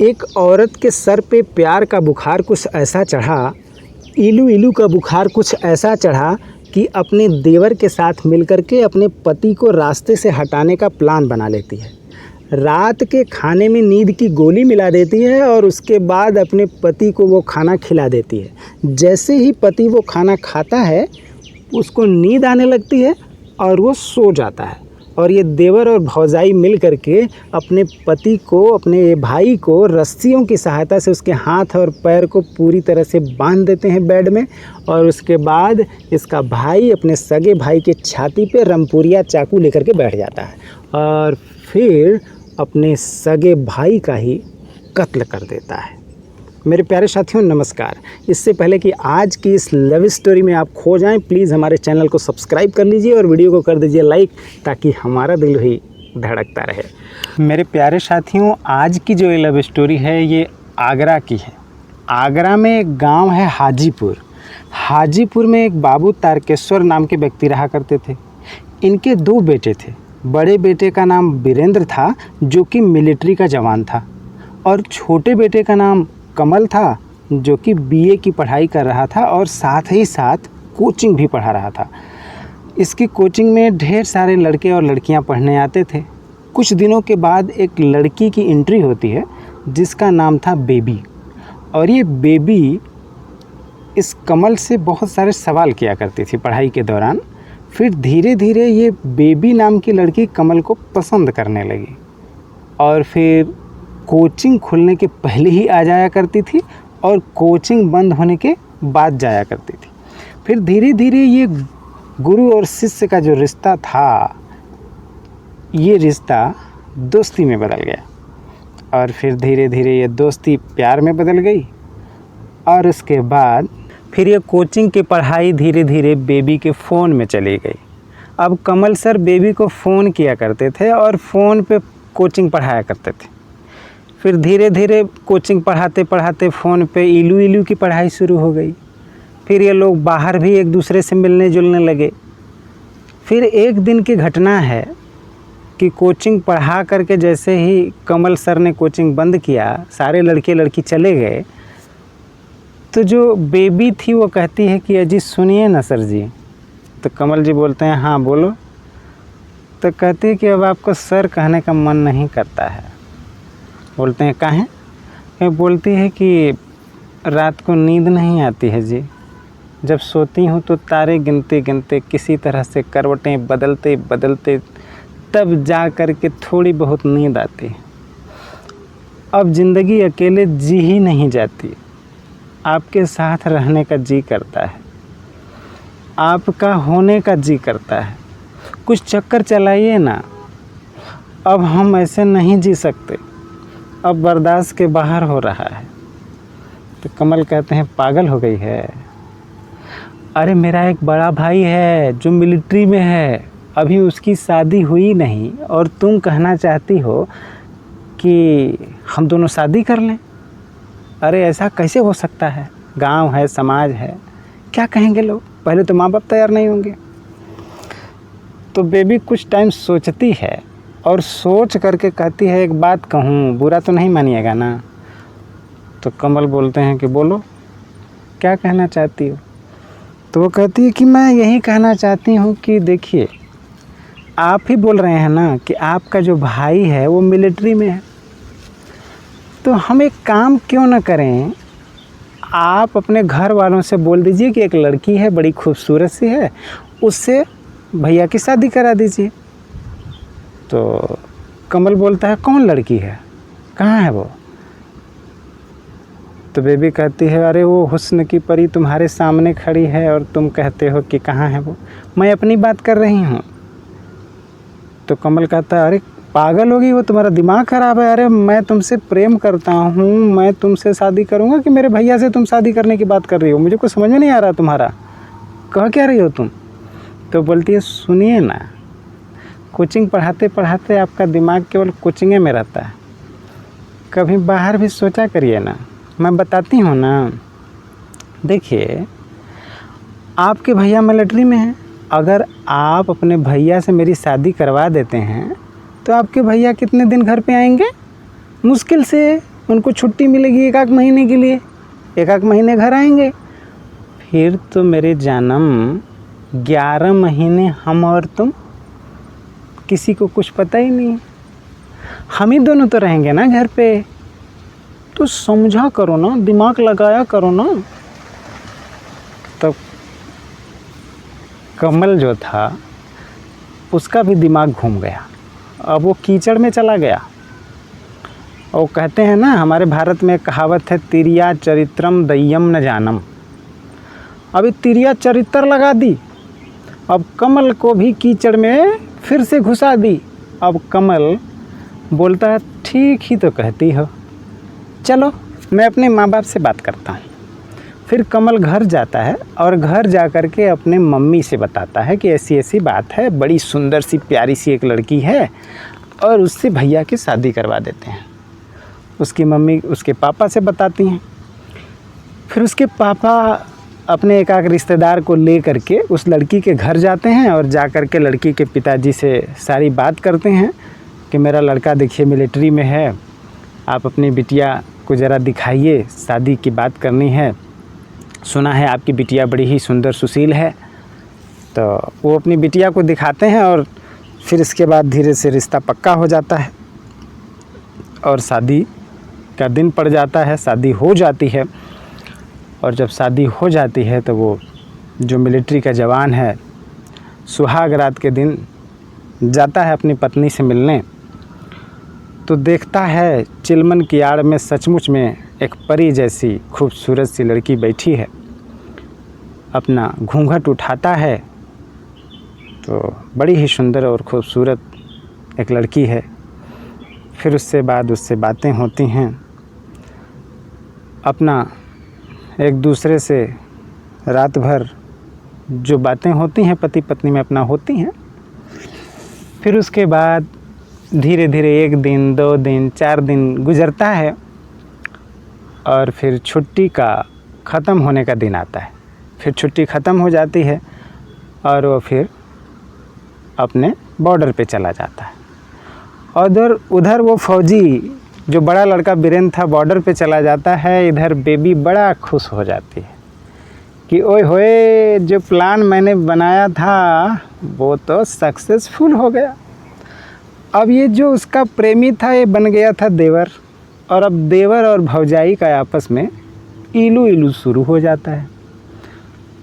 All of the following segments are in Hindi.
एक औरत के सर पे प्यार का बुखार कुछ ऐसा चढ़ा, इलू इलू का बुखार कुछ ऐसा चढ़ा कि अपने देवर के साथ मिलकर के अपने पति को रास्ते से हटाने का प्लान बना लेती है। रात के खाने में नींद की गोली मिला देती है और उसके बाद अपने पति को वो खाना खिला देती है। जैसे ही पति वो खाना खाता है, उसको नींद आने लगती है और वो सो जाता है। और ये देवर और भौजाई मिल करके अपने पति को, अपने भाई को रस्सियों की सहायता से उसके हाथ और पैर को पूरी तरह से बांध देते हैं बेड में। और उसके बाद इसका भाई अपने सगे भाई के छाती पे रमपुरिया चाकू लेकर के बैठ जाता है और फिर अपने सगे भाई का ही कत्ल कर देता है। मेरे प्यारे साथियों नमस्कार। इससे पहले कि आज की इस लव स्टोरी में आप खो जाएं, प्लीज़ हमारे चैनल को सब्सक्राइब कर लीजिए और वीडियो को कर दीजिए लाइक, ताकि हमारा दिल भी धड़कता रहे। मेरे प्यारे साथियों, आज की जो ये लव स्टोरी है ये आगरा की है। आगरा में एक गांव है हाजीपुर। हाजीपुर में एक बाबू तारकेश्वर नाम के व्यक्ति रहा करते थे। इनके 2 बेटे थे। बड़े बेटे का नाम वीरेंद्र था, जो कि मिलिट्री का जवान था, और छोटे बेटे का नाम कमल था, जो कि बीए की पढ़ाई कर रहा था और साथ ही साथ कोचिंग भी पढ़ा रहा था। इसकी कोचिंग में ढेर सारे लड़के और लड़कियां पढ़ने आते थे। कुछ दिनों के बाद एक लड़की की एंट्री होती है जिसका नाम था बेबी। और ये बेबी इस कमल से बहुत सारे सवाल किया करती थी पढ़ाई के दौरान। फिर धीरे धीरे ये बेबी नाम की लड़की कमल को पसंद करने लगी और फिर कोचिंग खुलने के पहले ही आ जाया करती थी और कोचिंग बंद होने के बाद जाया करती थी। फिर धीरे धीरे ये गुरु और शिष्य का जो रिश्ता था, ये रिश्ता दोस्ती में बदल गया और फिर धीरे धीरे ये दोस्ती प्यार में बदल गई। और उसके बाद फिर ये कोचिंग की पढ़ाई धीरे धीरे बेबी के फ़ोन में चली गई। अब कमल सर बेबी को फ़ोन किया करते थे और फ़ोन पे कोचिंग पढ़ाया करते थे। फिर धीरे धीरे कोचिंग पढ़ाते पढ़ाते फ़ोन पे इलू इलू की पढ़ाई शुरू हो गई। फिर ये लोग बाहर भी एक दूसरे से मिलने जुलने लगे। फिर एक दिन की घटना है कि कोचिंग पढ़ा करके जैसे ही कमल सर ने कोचिंग बंद किया, सारे लड़के लड़की चले गए, तो जो बेबी थी वो कहती है कि अजी सुनिए ना सर जी। तो कमल जी बोलते हैं हाँ बोलो। तो कहती है कि अब आपको सर कहने का मन नहीं करता है। बोलते हैं काहे? बोलती है कि रात को नींद नहीं आती है जी। जब सोती हूँ तो तारे गिनते गिनते किसी तरह से करवटें बदलते बदलते तब जा कर के थोड़ी बहुत नींद आती है। अब ज़िंदगी अकेले जी ही नहीं जाती, आपके साथ रहने का जी करता है, आपका होने का जी करता है। कुछ चक्कर चलाइए ना, अब हम ऐसे नहीं जी सकते, अब बर्दाश्त के बाहर हो रहा है। तो कमल कहते हैं पागल हो गई है? अरे मेरा एक बड़ा भाई है जो मिलिट्री में है, अभी उसकी शादी हुई नहीं और तुम कहना चाहती हो कि हम दोनों शादी कर लें? अरे ऐसा कैसे हो सकता है? गांव है, समाज है, क्या कहेंगे लोग? पहले तो माँ बाप तैयार नहीं होंगे। तो बेबी कुछ टाइम सोचती है और सोच करके कहती है एक बात कहूँ, बुरा तो नहीं मानिएगा ना? तो कमल बोलते हैं कि बोलो, क्या कहना चाहती हो? तो वो कहती है कि मैं यही कहना चाहती हूँ कि देखिए, आप ही बोल रहे हैं ना कि आपका जो भाई है वो मिलिट्री में है, तो हम एक काम क्यों ना करें, आप अपने घर वालों से बोल दीजिए कि एक लड़की है बड़ी खूबसूरत सी है, उससे भैया की शादी करा दीजिए। तो कमल बोलता है कौन लड़की है, कहाँ है वो? तो बेबी कहती है अरे वो हुस्न की परी तुम्हारे सामने खड़ी है और तुम कहते हो कि कहाँ है वो, मैं अपनी बात कर रही हूँ। तो कमल कहता है अरे पागल होगी वो, तुम्हारा दिमाग ख़राब है। अरे मैं तुमसे प्रेम करता हूँ, मैं तुमसे शादी करूँगा कि मेरे भैया से तुम शादी करने की बात कर रही हो? मुझे कुछ समझ में नहीं आ रहा तुम्हारा, कह क्या रही हो तुम? तो बोलती है सुनिए ना, कोचिंग पढ़ाते पढ़ाते आपका दिमाग केवल कोचिंगे में रहता है, कभी बाहर भी सोचा करिए ना। मैं बताती हूँ ना, देखिए आपके भैया मिलिट्री में हैं, अगर आप अपने भैया से मेरी शादी करवा देते हैं तो आपके भैया कितने दिन घर पे आएंगे? मुश्किल से उनको छुट्टी मिलेगी 1 महीने के लिए, 1 महीने घर आएंगे। फिर तो मेरे जानम 11 महीने हम और तुम, किसी को कुछ पता ही नहीं, हम ही दोनों तो रहेंगे ना घर पे। तो समझा करो ना, दिमाग लगाया करो ना। तो कमल जो था उसका भी दिमाग घूम गया, अब वो कीचड़ में चला गया। और कहते हैं ना, हमारे भारत में एक कहावत है, तिरिया चरित्रम दय्यम न जानम। अभी तिरिया चरित्र लगा दी, अब कमल को भी कीचड़ में फिर से घुसा दी। अब कमल बोलता है, ठीक ही तो कहती हो, चलो मैं अपने माँ बाप से बात करता हूँ। फिर कमल घर जाता है और घर जा कर के अपने मम्मी से बताता है कि ऐसी ऐसी बात है, बड़ी सुंदर सी प्यारी सी एक लड़की है और उससे भैया की शादी करवा देते हैं। उसकी मम्मी उसके पापा से बताती हैं। फिर उसके पापा अपने एक रिश्तेदार को ले करके उस लड़की के घर जाते हैं और जा कर के लड़की के पिताजी से सारी बात करते हैं कि मेरा लड़का देखिए मिलिट्री में है, आप अपनी बिटिया को ज़रा दिखाइए, शादी की बात करनी है, सुना है आपकी बिटिया बड़ी ही सुंदर सुशील है। तो वो अपनी बिटिया को दिखाते हैं और फिर इसके बाद धीरे से रिश्ता पक्का हो जाता है और शादी का दिन पड़ जाता है, शादी हो जाती है। और जब शादी हो जाती है तो वो जो मिलिट्री का जवान है सुहाग रात के दिन जाता है अपनी पत्नी से मिलने, तो देखता है चिलमन की आड़ में सचमुच में एक परी जैसी खूबसूरत सी लड़की बैठी है। अपना घूंघट उठाता है तो बड़ी ही सुंदर और खूबसूरत एक लड़की है। फिर उससे बातें होती हैं, अपना एक दूसरे से रात भर जो बातें होती हैं पति पत्नी में अपना होती हैं। फिर उसके बाद धीरे धीरे 1 दिन 2 दिन 4 दिन गुजरता है और फिर छुट्टी का ख़त्म होने का दिन आता है। फिर छुट्टी ख़त्म हो जाती है और वो फिर अपने बॉर्डर पे चला जाता है। और उधर वो फौजी जो बड़ा लड़का बीरेंद्र था बॉर्डर पे चला जाता है। इधर बेबी बड़ा खुश हो जाती है कि ओए होए, जो प्लान मैंने बनाया था वो तो सक्सेसफुल हो गया। अब ये जो उसका प्रेमी था ये बन गया था देवर, और अब देवर और भौजाई का आपस में इलू इलू शुरू हो जाता है।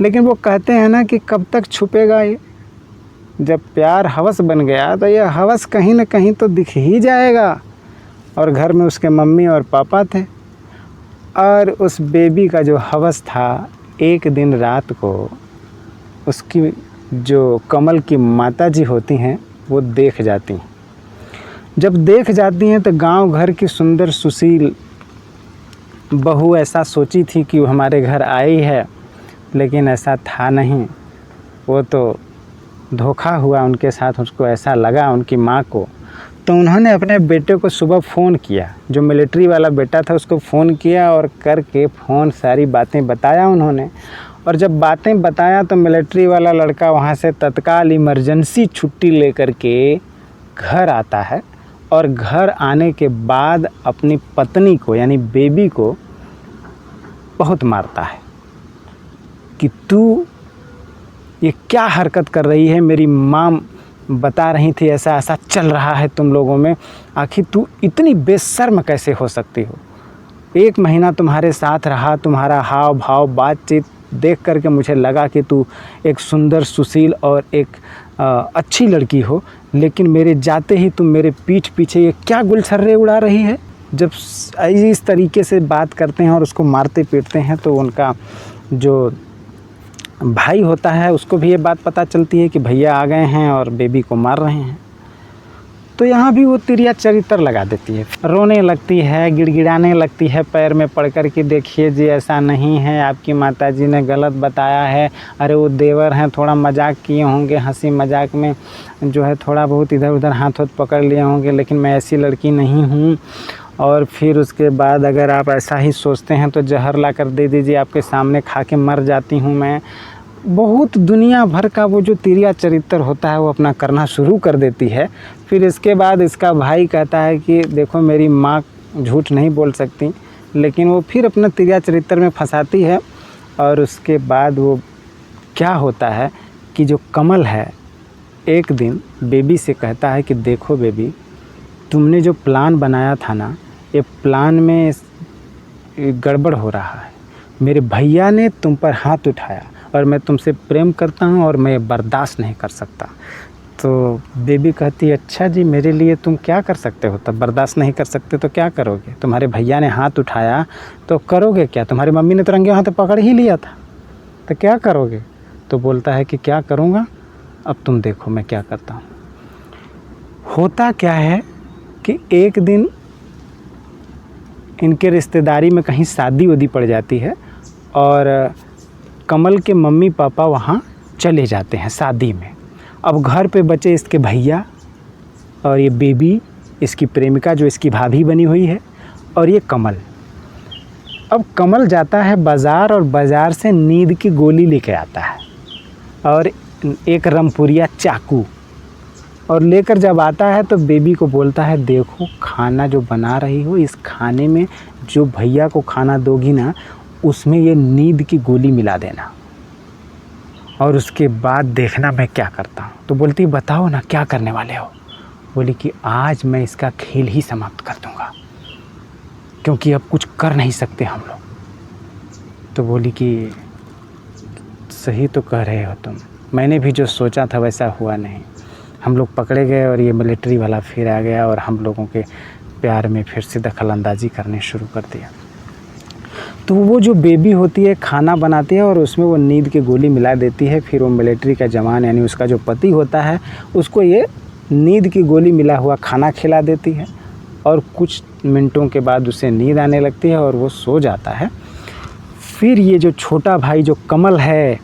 लेकिन वो कहते हैं ना कि कब तक छुपेगा ये, जब प्यार हवस बन गया तो ये हवस कहीं ना कहीं तो दिख ही जाएगा। और घर में उसके मम्मी और पापा थे और उस बेबी का जो हवस था, एक दिन रात को उसकी जो कमल की माताजी होती हैं वो देख जाती हैं। जब देख जाती हैं तो गांव घर की सुंदर सुशील बहू ऐसा सोची थी कि वो हमारे घर आई है, लेकिन ऐसा था नहीं। वो तो धोखा हुआ उनके साथ, उसको ऐसा लगा उनकी माँ को। तो उन्होंने अपने बेटे को सुबह फ़ोन किया, जो मिलिट्री वाला बेटा था उसको फ़ोन किया और करके फ़ोन सारी बातें बताया उन्होंने। और जब बातें बताया तो मिलिट्री वाला लड़का वहाँ से तत्काल इमरजेंसी छुट्टी लेकर के घर आता है और घर आने के बाद अपनी पत्नी को यानी बेबी को बहुत मारता है कि तू ये क्या हरकत कर रही है, मेरी माँ बता रही थी ऐसा ऐसा चल रहा है तुम लोगों में, आखिर तू इतनी बेशर्म कैसे हो सकती हो। 1 महीना तुम्हारे साथ रहा, तुम्हारा हाव भाव बातचीत देख करके मुझे लगा कि तू एक सुंदर सुशील और एक अच्छी लड़की हो, लेकिन मेरे जाते ही तुम मेरे पीठ पीछे ये क्या गुलछर्रे उड़ा रही है। जब इस तरीके से बात करते हैं और उसको मारते पीटते हैं तो उनका जो भाई होता है उसको भी ये बात पता चलती है कि भैया आ गए हैं और बेबी को मार रहे हैं। तो यहाँ भी वो तिरिया चरित्र लगा देती है, रोने लगती है, गिड़गिड़ाने लगती है पैर में पड़ कर कि देखिए जी ऐसा नहीं है, आपकी माताजी ने गलत बताया है। अरे वो देवर हैं, थोड़ा मजाक किए होंगे, हंसी मजाक में जो है थोड़ा बहुत इधर उधर हाथ पकड़ लिए होंगे, लेकिन मैं ऐसी लड़की नहीं हूँ। और फिर उसके बाद अगर आप ऐसा ही सोचते हैं तो जहर ला कर दे दीजिए, आपके सामने खा के मर जाती हूँ मैं। बहुत दुनिया भर का वो जो तिरिया चरित्र होता है वो अपना करना शुरू कर देती है। फिर इसके बाद इसका भाई कहता है कि देखो मेरी माँ झूठ नहीं बोल सकती, लेकिन वो फिर अपना तिरिया चरित्र में फंसाती है। और उसके बाद वो क्या होता है कि जो कमल है एक दिन बेबी से कहता है कि देखो बेबी, तुमने जो प्लान बनाया था ना, ये प्लान में गड़बड़ हो रहा है। मेरे भैया ने तुम पर हाथ उठाया और मैं तुमसे प्रेम करता हूँ और मैं बर्दाश्त नहीं कर सकता। तो बेबी कहती है अच्छा जी, मेरे लिए तुम क्या कर सकते हो? तब बर्दाश्त नहीं कर सकते तो क्या करोगे? तुम्हारे भैया ने हाथ उठाया तो करोगे क्या? तुम्हारी मम्मी ने तो रंगे हाथ पकड़ ही लिया था, तो क्या करोगे? तो बोलता है कि क्या करूँगा, अब तुम देखो मैं क्या करता हूँ। होता क्या है कि एक दिन इनके रिश्तेदारी में कहीं शादी वादी पड़ जाती है और कमल के मम्मी पापा वहाँ चले जाते हैं शादी में। अब घर पे बचे इसके भैया और ये बेबी, इसकी प्रेमिका जो इसकी भाभी बनी हुई है, और ये कमल। अब कमल जाता है बाज़ार और बाज़ार से नींद की गोली लेके आता है और एक रमपुरिया चाकू, और लेकर जब आता है तो बेबी को बोलता है देखो, खाना जो बना रही हो इस खाने में जो भैया को खाना दोगी ना, उसमें ये नींद की गोली मिला देना और उसके बाद देखना मैं क्या करता हूँ। तो बोलती बताओ ना क्या करने वाले हो? बोली कि आज मैं इसका खेल ही समाप्त कर दूँगा, क्योंकि अब कुछ कर नहीं सकते हम लोग। तो बोली कि सही तो कह रहे हो तुम, मैंने भी जो सोचा था वैसा हुआ नहीं। हम लोग पकड़े गए और ये मिलिट्री वाला फिर आ गया और हम लोगों के प्यार में फिर से दखलंदाजी करने शुरू कर दिया। तो वो जो बेबी होती है खाना बनाती है और उसमें वो नींद की गोली मिला देती है। फिर वो मिलिट्री का जवान यानी उसका जो पति होता है उसको ये नींद की गोली मिला हुआ खाना खिला देती है और कुछ मिनटों के बाद उसे नींद आने लगती है और वो सो जाता है। फिर ये जो छोटा भाई जो कमल है,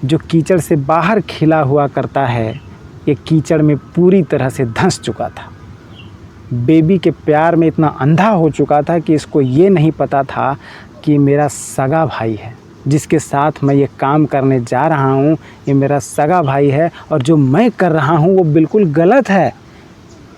जो कीचड़ से बाहर खिला हुआ करता है, ये कीचड़ में पूरी तरह से धंस चुका था। बेबी के प्यार में इतना अंधा हो चुका था कि इसको ये नहीं पता था कि मेरा सगा भाई है, जिसके साथ मैं ये काम करने जा रहा हूँ, ये मेरा सगा भाई है और जो मैं कर रहा हूँ वो बिल्कुल गलत है।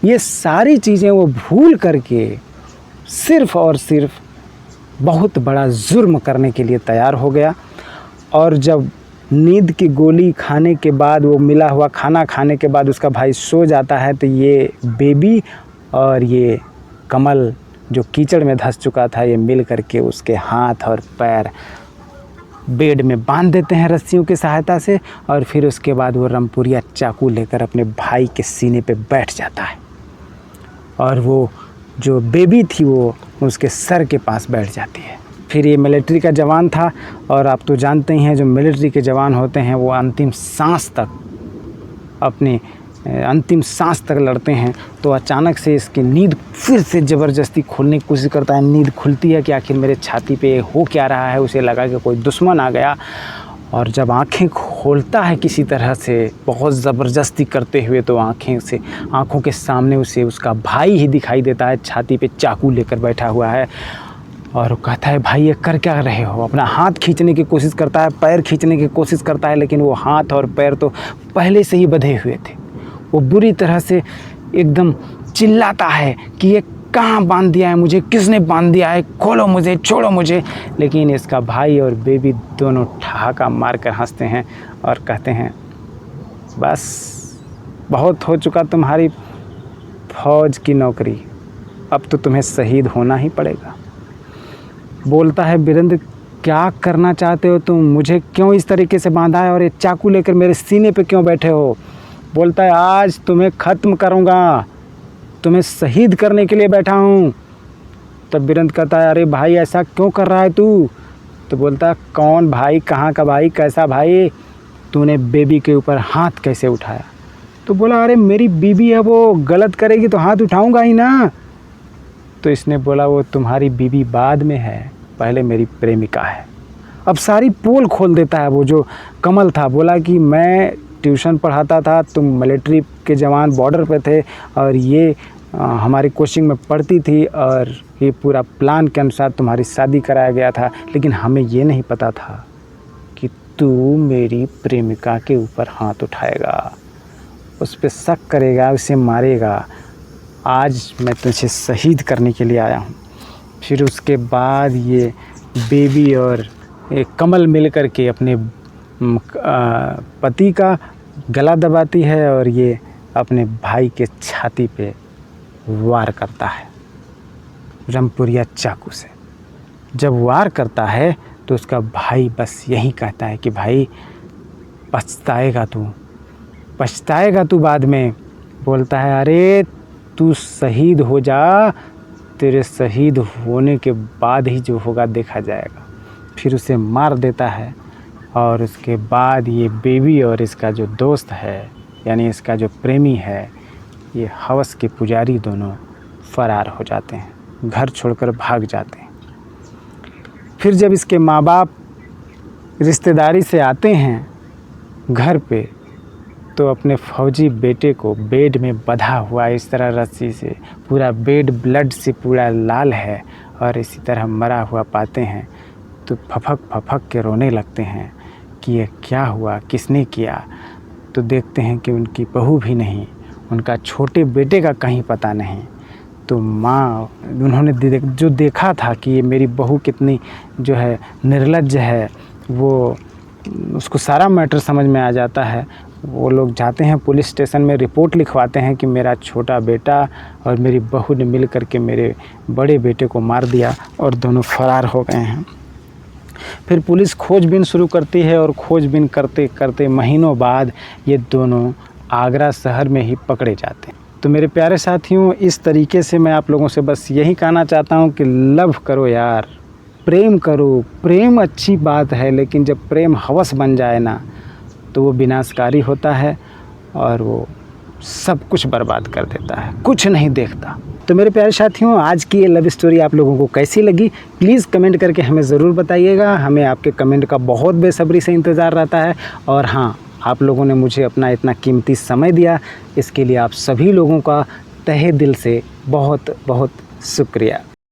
ये सारी चीज़ें वो भूल करके सिर्फ़ और सिर्फ बहुत बड़ा जुर्म करने के लिए तैयार हो गया। और जब नींद की गोली खाने के बाद, वो मिला हुआ खाना खाने के बाद उसका भाई सो जाता है, तो ये बेबी और ये कमल जो कीचड़ में धंस चुका था, ये मिल करके उसके हाथ और पैर बेड में बांध देते हैं रस्सियों की सहायता से। और फिर उसके बाद वो रमपुरिया चाकू लेकर अपने भाई के सीने पे बैठ जाता है और वो जो बेबी थी वो उसके सर के पास बैठ जाती है। फिर ये मिलिट्री का जवान था और आप तो जानते ही हैं जो मिलिट्री के जवान होते हैं वो अंतिम सांस तक लड़ते हैं। तो अचानक से इसकी नींद फिर से ज़बरदस्ती खोलने की कोशिश करता है। नींद खुलती है कि आखिर मेरे छाती पे हो क्या रहा है, उसे लगा कि कोई दुश्मन आ गया। और जब आंखें खोलता है किसी तरह से बहुत ज़बरदस्ती करते हुए, तो आंखों के सामने उसे उसका भाई ही दिखाई देता है, छाती पे चाकू लेकर बैठा हुआ है। और वो कहता है भाई ये कर क्या रहे हो? अपना हाथ खींचने की कोशिश करता है, पैर खींचने की कोशिश करता है, लेकिन वो हाथ और पैर तो पहले से ही बंधे हुए थे। वो बुरी तरह से एकदम चिल्लाता है कि ये कहाँ बांध दिया है मुझे, किसने बांध दिया है, खोलो मुझे, छोड़ो मुझे। लेकिन इसका भाई और बेबी दोनों ठहाका मारकर हंसते हैं और कहते हैं बस बहुत हो चुका तुम्हारी फौज की नौकरी, अब तो तुम्हें शहीद होना ही पड़ेगा। बोलता है वीरेंद्र क्या करना चाहते हो तुम, मुझे क्यों इस तरीके से बांधा है और ये चाकू लेकर मेरे सीने पे क्यों बैठे हो? बोलता है आज तुम्हें ख़त्म करूँगा, तुम्हें शहीद करने के लिए बैठा हूँ। तब वीरेंद्र कहता है अरे भाई ऐसा क्यों कर रहा है तू? तो बोलता है कौन भाई, कहाँ का भाई, कैसा भाई, तूने बेबी के ऊपर हाथ कैसे उठाया? तो बोला अरे मेरी बीबी है, वो गलत करेगी तो हाथ उठाऊँगा ही ना। तो इसने बोला वो तुम्हारी बीबी बाद में है, पहले मेरी प्रेमिका है। अब सारी पोल खोल देता है वो जो कमल था। बोला कि मैं ट्यूशन पढ़ाता था, तुम मिलिट्री के जवान बॉर्डर पे थे और ये हमारी कोचिंग में पढ़ती थी और ये पूरा प्लान के अनुसार तुम्हारी शादी कराया गया था, लेकिन हमें ये नहीं पता था कि तू मेरी प्रेमिका के ऊपर हाथ उठाएगा, उस पर शक करेगा, उसे मारेगा। आज मैं तुझे शहीद करने के लिए आया हूँ। फिर उसके बाद ये बेबी और एक कमल मिल कर के अपने पति का गला दबाती है और ये अपने भाई के छाती पे वार करता है रमपुरिया चाकू से। जब वार करता है तो उसका भाई बस यही कहता है कि भाई पछताएगा तू बाद में। बोलता है अरे तू शहीद हो जा, तेरे शहीद होने के बाद ही जो होगा देखा जाएगा। फिर उसे मार देता है और उसके बाद ये बेबी और इसका जो दोस्त है यानी इसका जो प्रेमी है, ये हवस के पुजारी दोनों फरार हो जाते हैं, घर छोड़कर भाग जाते हैं। फिर जब इसके माँ बाप रिश्तेदारी से आते हैं घर पे तो अपने फौजी बेटे को बेड में बंधा हुआ इस तरह रस्सी से, पूरा बेड ब्लड से पूरा लाल है और इसी तरह मरा हुआ पाते हैं तो फपक के रोने लगते हैं कि ये क्या हुआ, किसने किया। तो देखते हैं कि उनकी बहू भी नहीं, उनका छोटे बेटे का कहीं पता नहीं। तो माँ उन्होंने जो देखा था कि ये मेरी बहू कितनी जो है निर्लज्ज है, वो उसको सारा मैटर समझ में आ जाता है। वो लोग जाते हैं पुलिस स्टेशन में, रिपोर्ट लिखवाते हैं कि मेरा छोटा बेटा और मेरी बहू ने मिल कर के मेरे बड़े बेटे को मार दिया और दोनों फरार हो गए हैं। फिर पुलिस खोजबीन शुरू करती है और खोजबीन करते करते महीनों बाद ये दोनों आगरा शहर में ही पकड़े जाते हैं। तो मेरे प्यारे साथियों, इस तरीके से मैं आप लोगों से बस यही कहना चाहता हूँ कि लव करो यार, प्रेम करो। प्रेम अच्छी बात है, लेकिन जब प्रेम हवस बन जाए ना तो वो विनाशकारी होता है और वो सब कुछ बर्बाद कर देता है, कुछ नहीं देखता। तो मेरे प्यारे साथियों, आज की ये लव स्टोरी आप लोगों को कैसी लगी प्लीज़ कमेंट करके हमें ज़रूर बताइएगा। हमें आपके कमेंट का बहुत बेसब्री से इंतज़ार रहता है। और हाँ, आप लोगों ने मुझे अपना इतना कीमती समय दिया, इसके लिए आप सभी लोगों का तहे दिल से बहुत बहुत शुक्रिया।